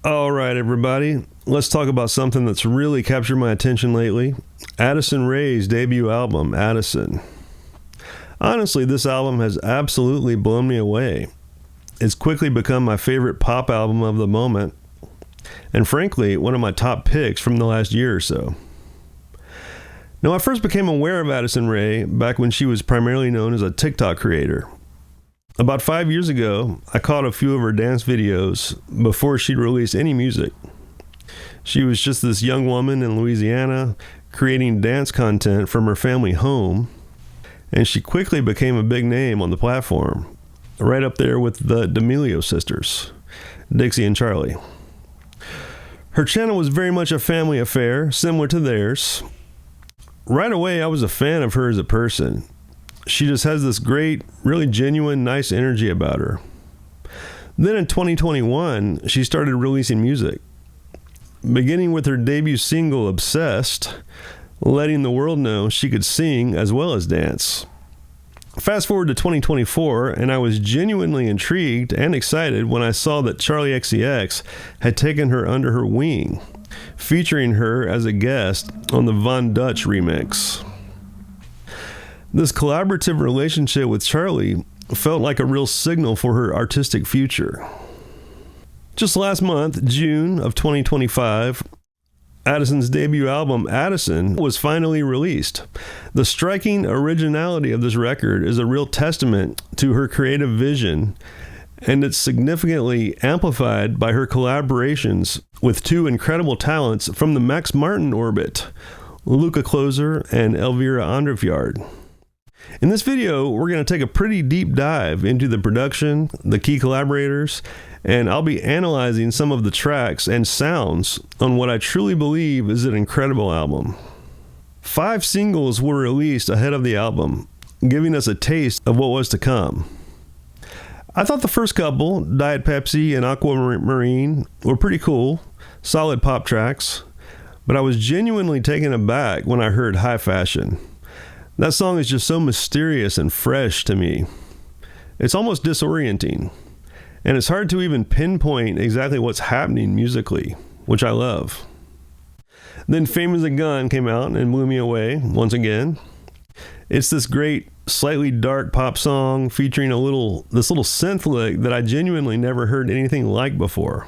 All right, everybody. Let's talk about something that's really captured my attention lately. Addison Rae's debut album, Addison. Honestly, this album has absolutely blown me away. It's quickly become my favorite pop album of the moment, and frankly, one of my top picks from the last year or so. Now, I first became aware of Addison Rae back when she was primarily known as a TikTok creator. About 5 years ago, I caught a few of her dance videos before she'd released any music. She was just this young woman in Louisiana creating dance content from her family home, and she quickly became a big name on the platform, right up there with the D'Amelio sisters, Dixie and Charlie. Her channel was very much a family affair, similar to theirs. Right away, I was a fan of her as a person. She just has this great, really genuine, nice energy about her. Then in 2021, she started releasing music, beginning with her debut single, Obsessed, letting the world know she could sing as well as dance. Fast forward to 2024, and I was genuinely intrigued and excited when I saw that Charli XCX had taken her under her wing, featuring her as a guest on the Von Dutch remix. This collaborative relationship with Charli felt like a real signal for her artistic future. Just last month, June of 2025, Addison's debut album, Addison, was finally released. The striking originality of this record is a real testament to her creative vision, and it's significantly amplified by her collaborations with two incredible talents from the Max Martin orbit, Luka Kloser and Elvira Anderfjärd. In this video, we're going to take a pretty deep dive into the production, the key collaborators, and I'll be analyzing some of the tracks and sounds on what I truly believe is an incredible album. 5 singles were released ahead of the album, giving us a taste of what was to come. I thought the first couple, Diet Pepsi and Aquamarine, were pretty cool, solid pop tracks, but I was genuinely taken aback when I heard High Fashion. That song is just so mysterious and fresh to me. It's almost disorienting, and it's hard to even pinpoint exactly what's happening musically, which I love. Then Fame as a Gun came out and blew me away once again. It's this great, slightly dark pop song featuring this little synth lick that I genuinely never heard anything like before.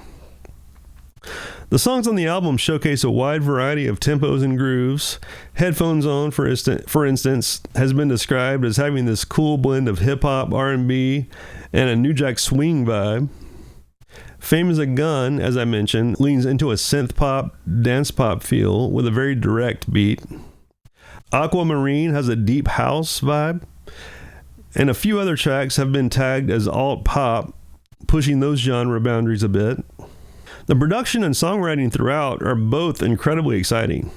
The songs on the album showcase a wide variety of tempos and grooves. Headphones On, for instance, has been described as having this cool blend of hip-hop, R&B, and a New Jack Swing vibe. Fame as a Gun, as I mentioned, leans into a synth-pop, dance-pop feel with a very direct beat. Aquamarine has a deep house vibe, and a few other tracks have been tagged as alt-pop, pushing those genre boundaries a bit. The production and songwriting throughout are both incredibly exciting.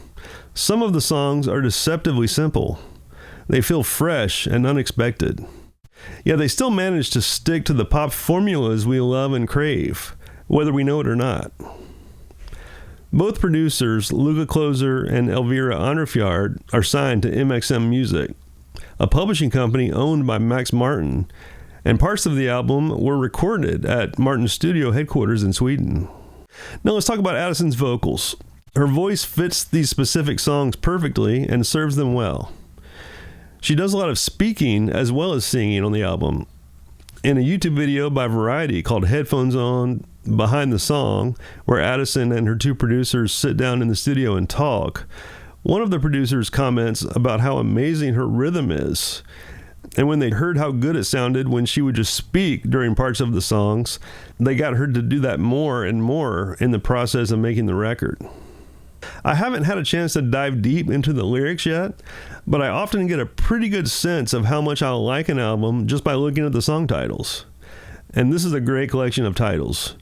Some of the songs are deceptively simple. They feel fresh and unexpected. Yet they still manage to stick to the pop formulas we love and crave, whether we know it or not. Both producers, Luka Kloser and Elvira Anderfjärd, are signed to MXM Music, a publishing company owned by Max Martin, and parts of the album were recorded at Martin's studio headquarters in Sweden. Now let's talk about Addison's vocals. Her voice fits these specific songs perfectly and serves them well. She does a lot of speaking as well as singing on the album. In a YouTube video by Variety called Headphones On, behind the song, where Addison and her two producers sit down in the studio and talk, one of the producers comments about how amazing her rhythm is. And when they heard how good it sounded when she would just speak during parts of the songs, they got her to do that more and more in the process of making the record. I haven't had a chance to dive deep into the lyrics yet, but I often get a pretty good sense of how much I like an album just by looking at the song titles. And this is a great collection of titles.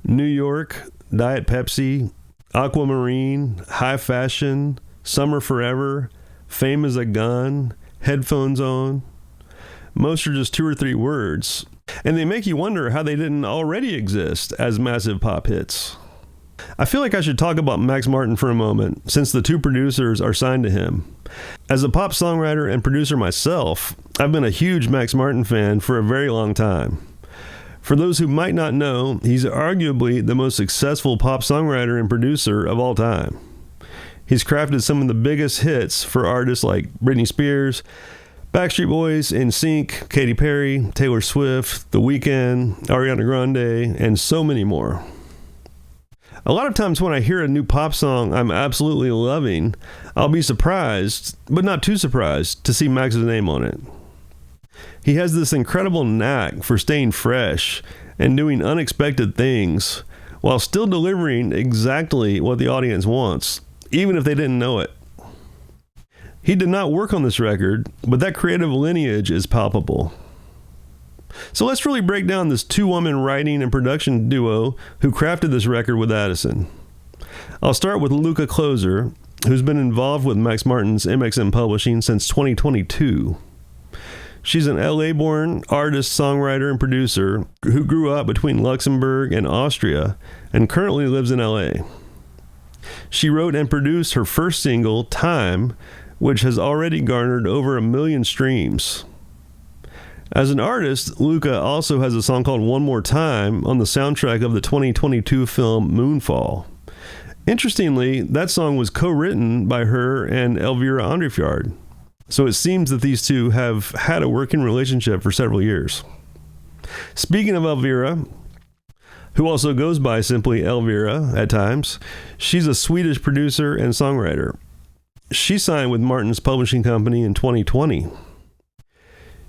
New York, Diet Pepsi, Aquamarine, High Fashion, Summer Forever, Fame as a Gun, Headphones On. Most are just 2 or 3 words, and they make you wonder how they didn't already exist as massive pop hits. I feel like I should talk about Max Martin for a moment, since the two producers are signed to him. As a pop songwriter and producer myself, I've been a huge Max Martin fan for a very long time. For those who might not know, he's arguably the most successful pop songwriter and producer of all time. He's crafted some of the biggest hits for artists like Britney Spears, Backstreet Boys, NSYNC, Katy Perry, Taylor Swift, The Weeknd, Ariana Grande, and so many more. A lot of times when I hear a new pop song I'm absolutely loving, I'll be surprised, but not too surprised, to see Max's name on it. He has this incredible knack for staying fresh and doing unexpected things while still delivering exactly what the audience wants, even if they didn't know it. He did not work on this record, but that creative lineage is palpable. So let's really break down this two-woman writing and production duo who crafted this record with Addison. I'll start with Luka Kloser, who's been involved with Max Martin's MXM Publishing since 2022. She's an LA-born artist, songwriter, and producer who grew up between Luxembourg and Austria and currently lives in LA. She wrote and produced her first single, Time, which has already garnered over 1 million streams. As an artist, Luka also has a song called One More Time on the soundtrack of the 2022 film Moonfall. Interestingly, that song was co-written by her and Elvira Anderfjärd, so it seems that these two have had a working relationship for several years. Speaking of Elvira, who also goes by simply Elvira at times, she's a Swedish producer and songwriter. She signed with Martin's publishing company in 2020.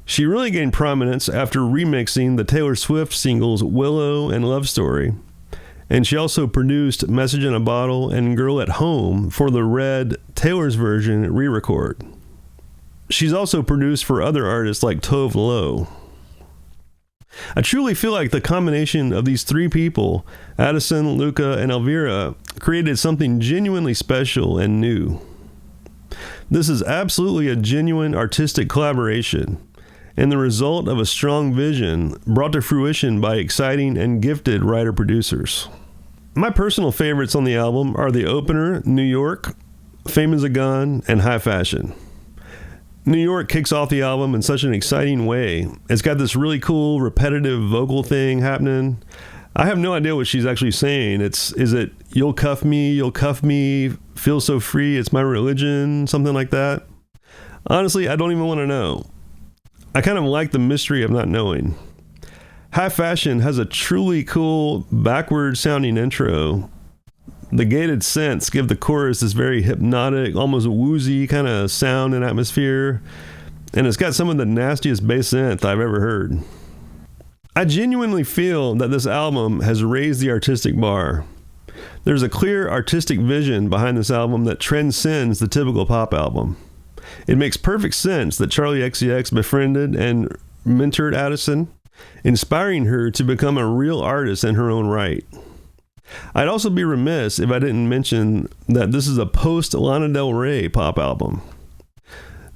She really gained prominence after remixing the Taylor Swift singles Willow and Love Story, and she also produced Message in a Bottle and Girl at Home for the Red Taylor's version re-record. She's also produced for other artists like Tove Lo. I truly feel like the combination of these three people, Addison, Luka, and Elvira, created something genuinely special and new. This is absolutely a genuine artistic collaboration, and the result of a strong vision brought to fruition by exciting and gifted writer-producers. My personal favorites on the album are the opener, New York, Fame is a Gun, and High Fashion. New York kicks off the album in such an exciting way. It's got this really cool, repetitive vocal thing happening. I have no idea what she's actually saying. Is it, you'll cuff me, feel so free, it's my religion, something like that? Honestly, I don't even want to know. I kind of like the mystery of not knowing. High Fashion has a truly cool, backward-sounding intro. The gated synths give the chorus this very hypnotic, almost woozy kind of sound and atmosphere, and it's got some of the nastiest bass synth I've ever heard. I genuinely feel that this album has raised the artistic bar. There's a clear artistic vision behind this album that transcends the typical pop album. It makes perfect sense that Charli XCX befriended and mentored Addison, inspiring her to become a real artist in her own right. I'd also be remiss if I didn't mention that this is a post-Lana Del Rey pop album.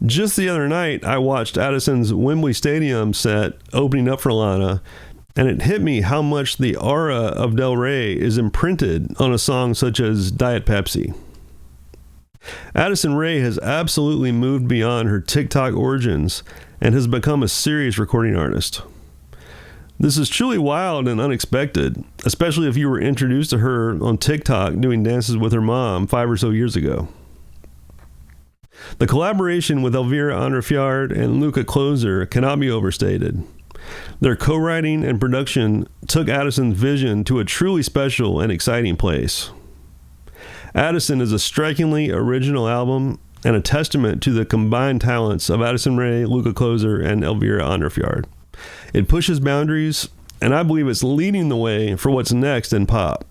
Just the other night, I watched Addison's Wembley Stadium set opening up for Lana, and it hit me how much the aura of Del Rey is imprinted on a song such as Diet Pepsi. Addison Rae has absolutely moved beyond her TikTok origins and has become a serious recording artist. This is truly wild and unexpected, especially if you were introduced to her on TikTok doing dances with her mom 5 or so years ago. The collaboration with Elvira Anderfjärd and Luka Kloser cannot be overstated. Their co-writing and production took Addison's vision to a truly special and exciting place. Addison is a strikingly original album and a testament to the combined talents of Addison Rae, Luka Kloser, and Elvira Anderfjärd. It pushes boundaries, and I believe it's leading the way for what's next in pop.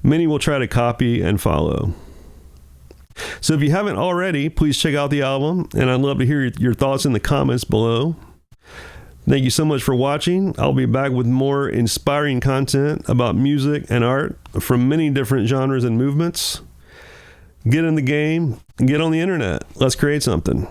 Many will try to copy and follow. So if you haven't already, please check out the album, and I'd love to hear your thoughts in the comments below. Thank you so much for watching. I'll be back with more inspiring content about music and art from many different genres and movements. Get in the game, get on the internet. Let's create something.